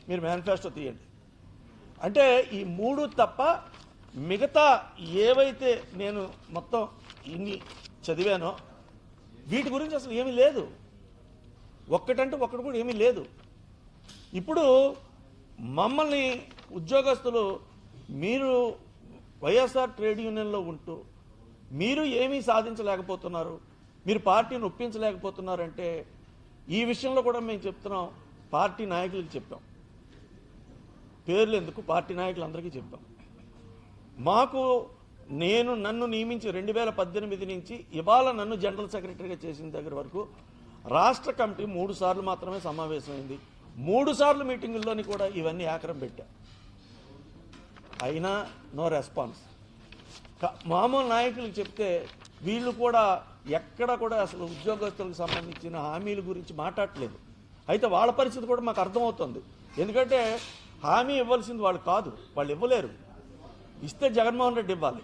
మీరు మేనిఫెస్టో తీయండి. అంటే ఈ 3 తప్ప మిగతా ఏవైతే నేను మొత్తం ఇన్ని చదివానో వీటి గురించి అసలు ఏమీ లేదు. ఒక్కటంటే ఒక్కటి కూడా ఏమీ లేదు. ఇప్పుడు మమ్మల్ని ఉద్యోగస్తులు మీరు వైఎస్ఆర్ ట్రేడ్ యూనియన్లో ఉంటూ మీరు ఏమీ సాధించలేకపోతున్నారు, మీరు పార్టీని ఒప్పించలేకపోతున్నారంటే ఈ విషయంలో కూడా మేము చెప్తున్నాం. పార్టీ నాయకులకు చెప్పాం, పేర్లు ఎందుకు, పార్టీ నాయకులందరికీ చెప్పాం. మాకు నన్ను నియమించి 2018 నుంచి ఇవాళ నన్ను జనరల్ సెక్రటరీగా చేసిన దగ్గర వరకు రాష్ట్ర కమిటీ 3 సార్లు మాత్రమే సమావేశమైంది. 3 సార్లు మీటింగుల్లోని కూడా ఇవన్నీ ఆక్రమం పెట్టా, అయినా నో రెస్పాన్స్. మామూలు నాయకులకు చెప్తే వీళ్ళు కూడా ఎక్కడ కూడా అసలు ఉద్యోగస్తులకు సంబంధించిన హామీల గురించి మాట్లాడట్లేదు. అయితే వాళ్ళ పరిస్థితి కూడా మాకు అర్థమవుతుంది. ఎందుకంటే హామీ ఇవ్వాల్సింది వాళ్ళు కాదు, వాళ్ళు ఇవ్వలేరు. ఇస్తే జగన్మోహన్ రెడ్డి ఇవ్వాలి,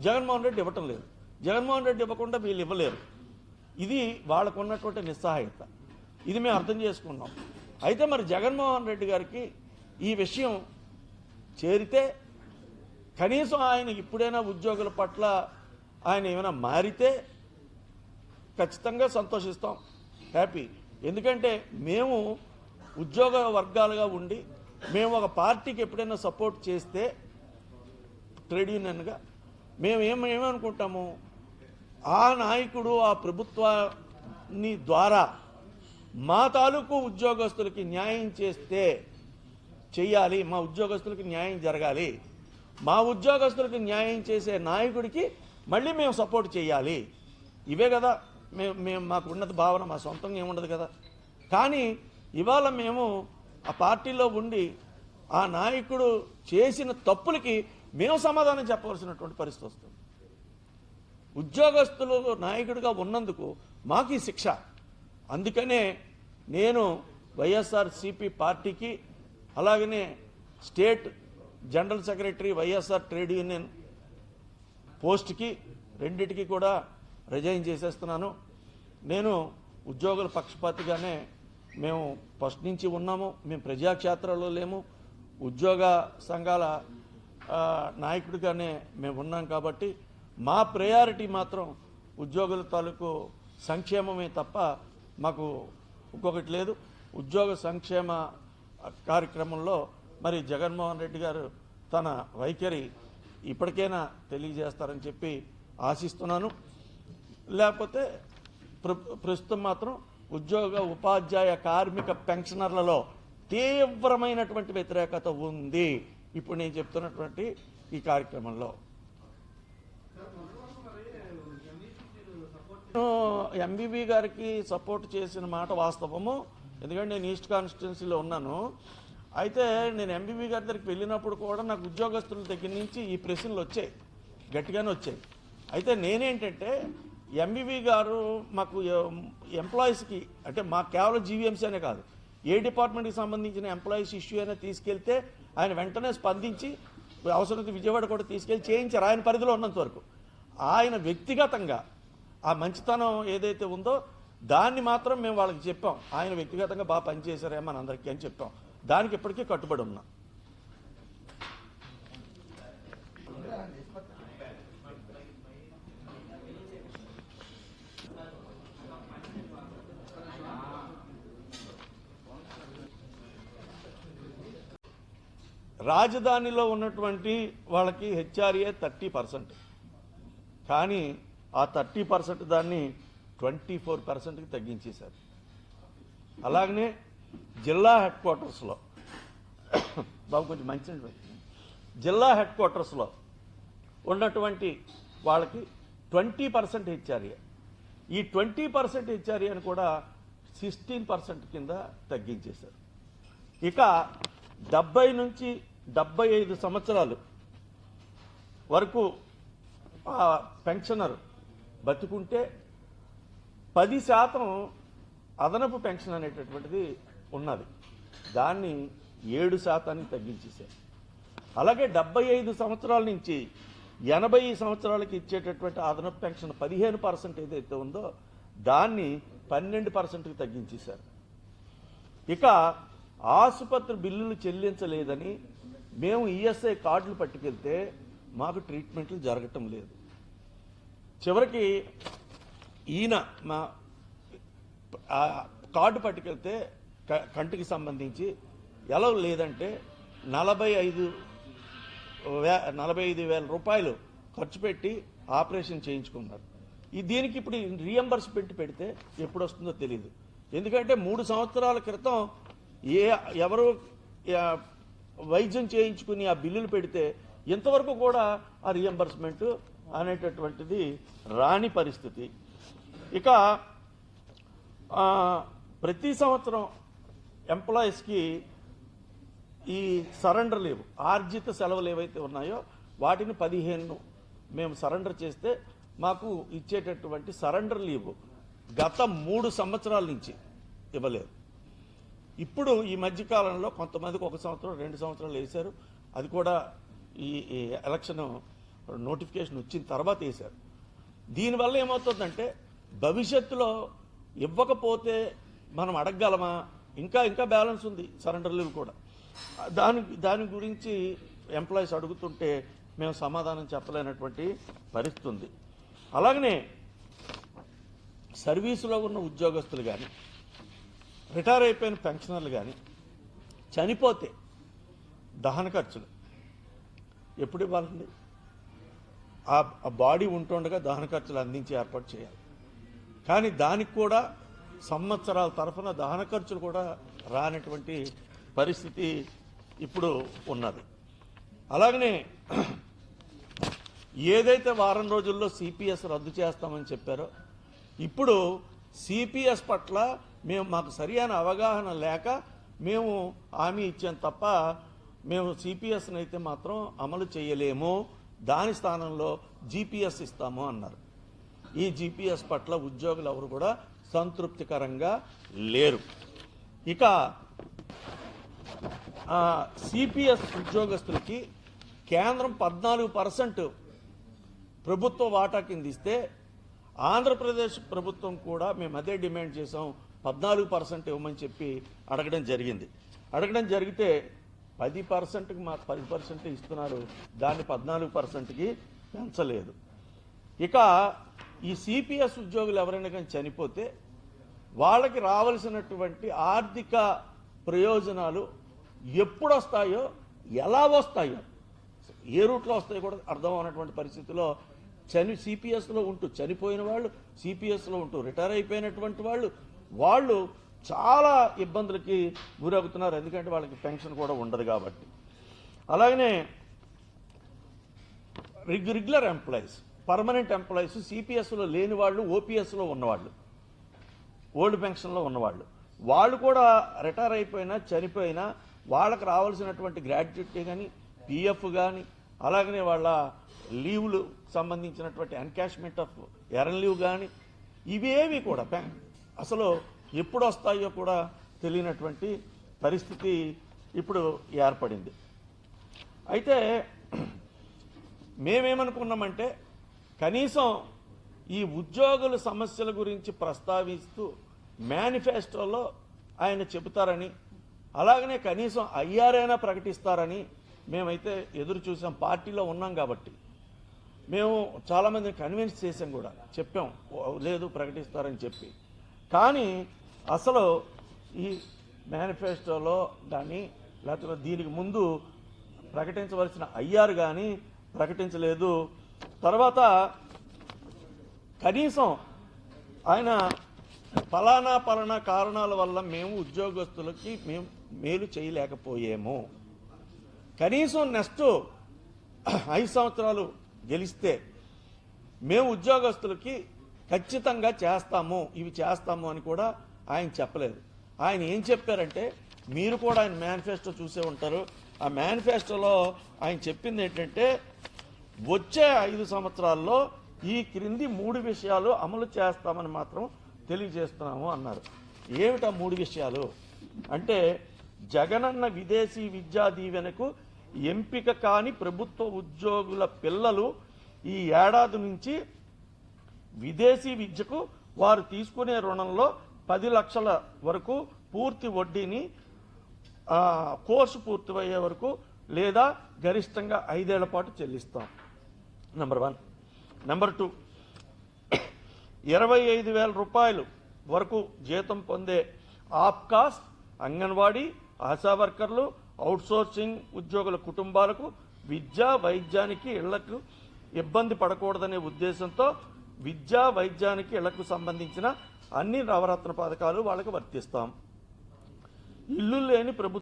జగన్మోహన్ రెడ్డి ఇవ్వటం లేదు. జగన్మోహన్ రెడ్డి ఇవ్వకుండా వీళ్ళు ఇవ్వలేరు. ఇది వాళ్ళకు ఉన్నటువంటి నిస్సహాయత. ఇది మేము అర్థం చేసుకున్నాం. అయితే మరి జగన్మోహన్ రెడ్డి గారికి ఈ విషయం చేరితే కనీసం ఆయన ఇప్పుడైనా ఉద్యోగుల పట్ల ఆయన ఏమైనా మారితే ఖచ్చితంగా సంతోషిస్తాం, హ్యాపీ. ఎందుకంటే మేము ఉద్యోగ వర్గాలుగా ఉండి మేము ఒక పార్టీకి ఎప్పుడైనా సపోర్ట్ చేస్తే ట్రేడ్ యూనియన్గా మేము ఏమనుకుంటాము, ఆ నాయకుడు ఆ ప్రభుత్వాన్ని ద్వారా మా తాలూకు ఉద్యోగస్తులకి న్యాయం చేస్తే చెయ్యాలి, మా ఉద్యోగస్తులకి న్యాయం జరగాలి, మా ఉద్యోగస్తులకి న్యాయం చేసే నాయకుడికి మళ్ళీ మేము సపోర్ట్ చేయాలి. ఇవే కదా మేము మాకు ఉన్నత భావన, మా సొంతంగా ఏముండదు కదా. కానీ ఇవాళ మేము ఆ పార్టీలో ఉండి ఆ నాయకుడు చేసిన తప్పులకి మేము సమాధానం చెప్పవలసినటువంటి పరిస్థితి వస్తుంది. ఉద్యోగస్తులు నాయకుడిగా ఉన్నందుకు మాకు ఈ శిక్ష. అందుకనే నేను వైఎస్ఆర్సీపీ పార్టీకి అలాగనే state general secretary YSR trade union పోస్ట్కి రెండిటికి కూడా రిజైన్ చేసేస్తున్నాను. నేను ఉద్యోగుల పక్షపాతిగానే మేము ఫస్ట్ నుంచి ఉన్నాము. మేము ప్రజాక్షేత్రంలో లేము, ఉద్యోగ సంఘాల నాయకుడిగానే మేము ఉన్నాం. కాబట్టి మా ప్రయారిటీ మాత్రం ఉద్యోగుల తాలూకు సంక్షేమమే తప్ప మాకు ఇంకొకటి లేదు. ఉద్యోగ సంక్షేమ కార్యక్రమంలో మరి జగన్మోహన్ రెడ్డి గారు తన వైఖరి ఇప్పటికైనా తెలియజేస్తారని చెప్పి ఆశిస్తున్నాను. లేకపోతే ప్రస్తుతం మాత్రం ఉద్యోగ ఉపాధ్యాయ కార్మిక పెన్షనర్లలో తీవ్రమైనటువంటి వ్యతిరేకత ఉంది ఇప్పుడు నేను చెప్తున్నటువంటి ఈ కార్యక్రమంలో. ఎంబీబీ గారికి సపోర్ట్ చేసిన మాట వాస్తవము. ఎందుకంటే నేను ఈస్ట్ కాన్స్టిట్యున్సీలో ఉన్నాను. అయితే నేను ఎంబీబీ గారి దగ్గరికి వెళ్ళినప్పుడు కూడా నాకు ఉద్యోగస్తుల దగ్గర నుంచి ఈ ప్రశ్నలు వచ్చాయి, గట్టిగానే వచ్చాయి. అయితే నేనేంటంటే ఎంబీబీ గారు మాకు ఎంప్లాయీస్కి అంటే మాకు కేవలం జీవీఎంసీ అనే కాదు, ఏ డిపార్ట్మెంట్కి సంబంధించిన ఎంప్లాయీస్ ఇష్యూ అయినా తీసుకెళ్తే ఆయన వెంటనే స్పందించి అవసరమైతే విజయవాడ కూడా తీసుకెళ్ళి చేయించారు ఆయన పరిధిలో ఉన్నంత వరకు. ఆయన వ్యక్తిగతంగా ఆ మంచితనం ఏదైతే ఉందో దాన్ని మాత్రం మేము వాళ్ళకి చెప్పాం. ఆయన వ్యక్తిగతంగా బాగా పనిచేశారేమో మన అందరికీ అని చెప్పాం. దానికి ఇప్పటికీ కట్టుబడి ఉన్నాం. రాజధానిలో ఉన్నటువంటి వాళ్ళకి హెచ్ఆర్ఏ 30%, కానీ ఆ 30% దాన్ని 24%కి తగ్గించేశారు. అలాగనే జిల్లా హెడ్ క్వార్టర్స్లో బాబు కొంచెం మంచి జిల్లా హెడ్ క్వార్టర్స్లో ఉన్నటువంటి వాళ్ళకి 20% హెచ్ఆర్ఏ, ఈ 20% హెచ్ఆర్ఏని కూడా 16% కింద తగ్గించేశారు. ఇక 70 నుంచి 75 సంవత్సరాలు వరకు పెన్షనర్ బతుకుంటే 10% అదనపు పెన్షన్ అనేటటువంటిది ఉన్నది, దాన్ని 7% తగ్గించేశారు. అలాగే 75 సంవత్సరాల నుంచి 80 సంవత్సరాలకి ఇచ్చేటటువంటి అదనపు పెన్షన్ 15% ఏదైతే ఉందో దాన్ని 12%కి తగ్గించేశారు. ఇక ఆసుపత్రి బిల్లులు చెల్లించలేదని మేము ఈఎస్ఐ కార్డులు పట్టుకెళ్తే మాకు ట్రీట్మెంట్లు జరగటం లేదు. చివరికి ఈయన మా కార్డు పట్టుకెళ్తే కంటికి సంబంధించి ఎలా లేదంటే 45,000 రూపాయలు ఖర్చు పెట్టి ఆపరేషన్ చేయించుకున్నారు. దీనికి ఇప్పుడు రీఎంబర్స్మెంట్ పెడితే ఎప్పుడు వస్తుందో తెలియదు. ఎందుకంటే 3 సంవత్సరాల క్రితం ఎవరు వైద్యం చేయించుకుని ఆ బిల్లులు పెడితే ఇంతవరకు కూడా ఆ రీఎంబర్స్మెంట్ అనేటటువంటిది రాని పరిస్థితి. ఇక ప్రతి సంవత్సరం ఎంప్లాయీస్కి ఈ సరెండర్ లీవ్, ఆర్జిత సెలవులు ఏవైతే ఉన్నాయో వాటిని 15 మేము సరెండర్ చేస్తే మాకు ఇచ్చేటటువంటి సరెండర్ లీవ్ గత 3 సంవత్సరాల నుంచి ఇవ్వలేదు. ఇప్పుడు ఈ మధ్యకాలంలో కొంతమందికి 1 సంవత్సరం 2 సంవత్సరాలు వేశారు. అది కూడా ఈ ఎలక్షన్ నోటిఫికేషన్ వచ్చిన తర్వాత వేశారు. దీనివల్ల ఏమవుతుందంటే భవిష్యత్తులో ఇవ్వకపోతే మనం అడగగలమా? ఇంకా బ్యాలెన్స్ ఉంది సరెండర్ లీవ్ కూడా. దాని గురించి ఎంప్లాయీస్ అడుగుతుంటే మేము సమాధానం చెప్పలేనటువంటి పరిస్థితి ఉంది. అలాగనే సర్వీసులో ఉన్న ఉద్యోగస్తులు కానీ, రిటైర్ అయిపోయిన పెన్షనర్లు కానీ చనిపోతే దహన ఖర్చులు ఎప్పుడు ఇవ్వాలండి? ఆ బాడీ ఉంటుండగా దహన ఖర్చులు అందించి ఏర్పాటు చేయాలి. కానీ దానికి కూడా సంవత్సరాల తరఫున దహన ఖర్చులు కూడా రానటువంటి పరిస్థితి ఇప్పుడు ఉన్నది. అలాగనే ఏదైతే వారం రోజుల్లో సిపిఎస్ రద్దు చేస్తామని చెప్పారో ఇప్పుడు సిపిఎస్ పట్ల మాకు సరైన అవగాహన లేక మేము హామీ ఇచ్చాం తప్ప మేము సిపిఎస్ని అయితే మాత్రం అమలు చేయలేము, దాని స్థానంలో జిపిఎస్ ఇస్తాము అన్నారు. ఈ జిపిఎస్ పట్ల ఉద్యోగులు ఎవరు కూడా సంతృప్తికరంగా లేరు. ఇక సిపిఎస్ ఉద్యోగస్తులకి కేంద్రం 14% ప్రభుత్వ వాటా కింద ఇస్తే ఆంధ్రప్రదేశ్ ప్రభుత్వం కూడా మేము అదే డిమాండ్ చేసాం, 14% ఇవ్వమని చెప్పి అడగడం జరిగితే 10%కి మాకు 10% ఇస్తున్నారు, దాన్ని 14%కి పెంచలేదు. ఇక ఈ సిపిఎస్ ఉద్యోగులు ఎవరైనా కానీ చనిపోతే వాళ్ళకి రావాల్సినటువంటి ఆర్థిక ప్రయోజనాలు ఎప్పుడు వస్తాయో, ఎలా వస్తాయో, ఏ రూట్లో వస్తాయో కూడా అర్థం అన్నటువంటి పరిస్థితిలో సిపిఎస్లో ఉంటూ చనిపోయిన వాళ్ళు, సిపిఎస్లో ఉంటూ రిటైర్ అయిపోయినటువంటి వాళ్ళు చాలా ఇబ్బందులకి గురవుతున్నారు. ఎందుకంటే వాళ్ళకి పెన్షన్ కూడా ఉండదు కాబట్టి. అలాగనే రెగ్యులర్ ఎంప్లాయీస్, పర్మనెంట్ ఎంప్లాయీస్, సిపిఎస్లో లేని వాళ్ళు, ఓపీఎస్లో ఉన్నవాళ్ళు, ఓల్డ్ పెన్షన్లో ఉన్నవాళ్ళు, వాళ్ళు కూడా రిటైర్ అయిపోయినా చనిపోయినా వాళ్ళకి రావాల్సినటువంటి గ్రాట్యుటీ కానీ, పిఎఫ్ కానీ, అలాగనే వాళ్ళ లీవ్లు సంబంధించినటువంటి ఎన్కాష్మెంట్ ఆఫ్ ఎర్న్ లీవ్ కానీ ఇవేవి కూడా అసలు ఎప్పుడు వస్తాయో కూడా తెలియనటువంటి పరిస్థితి ఇప్పుడు ఏర్పడింది. అయితే మేమేమనుకున్నామంటే కనీసం ఈ ఉద్యోగుల సమస్యల గురించి ప్రస్తావిస్తూ మేనిఫెస్టోలో ఆయన చెబుతారని, అలాగనే కనీసం ఐఆర్ఐనా ప్రకటిస్తారని మేమైతే ఎదురు చూసాం. పార్టీలో ఉన్నాం కాబట్టి మేము చాలామందిని కన్విన్స్ చేసాం కూడా, చెప్పాం లేదు ప్రకటిస్తారని చెప్పి. కానీ అసలు ఈ మేనిఫెస్టోలో కానీ లేకపోతే దీనికి ముందు ప్రకటించవలసిన ఐఆర్ కానీ ప్రకటించలేదు. తర్వాత కనీసం ఆయన పలానా కారణాల వల్ల మేము ఉద్యోగస్తులకి మేము మేలు చేయలేకపోయాము, కనీసం నెక్స్ట్ 5 సంవత్సరాలు గెలిస్తే మేము ఉద్యోగస్తులకి ఖచ్చితంగా ఇవి చేస్తాము అని కూడా ఆయన చెప్పలేదు. ఆయన ఏం చెప్పారంటే, మీరు కూడా ఆయన మేనిఫెస్టో చూసే ఉంటారు, ఆ మేనిఫెస్టోలో ఆయన చెప్పింది ఏంటంటే వచ్చే 5 సంవత్సరాల్లో ఈ క్రింది 3 విషయాలు అమలు చేస్తామని మాత్రం తెలియజేస్తున్నాము అన్నారు. ఏమిటా 3 విషయాలు అంటే, జగనన్న విదేశీ విద్యా దీవెనకు ఎంపిక కాని ప్రభుత్వ ఉద్యోగుల పిల్లలు ఈ ఏడాది నుంచి విదేశీ విద్యకు వారు తీసుకునే రుణంలో 10 లక్షల వరకు పూర్తి వడ్డీని కోర్సు పూర్తయ్యే వరకు లేదా గరిష్టంగా 5 ఏళ్ల పాటు చెల్లిస్తాం. నెంబర్ 1. నెంబర్ 2, 25,000 రూపాయలు వరకు జీతం పొందే ఆప్కాస్ట్, అంగన్వాడీ, ఆశా వర్కర్లు, అవుట్సోర్సింగ్ ఉద్యోగుల కుటుంబాలకు విద్యా వైద్యానికి ఇళ్లకు ఇబ్బంది పడకూడదనే ఉద్దేశంతో విద్యా వైద్యానికి ఇళ్లకు సంబంధించిన అన్ని నవరత్న పథకాలు వాళ్ళకి వర్తిస్తాం. ఇల్లు లేని ప్రభుత్వం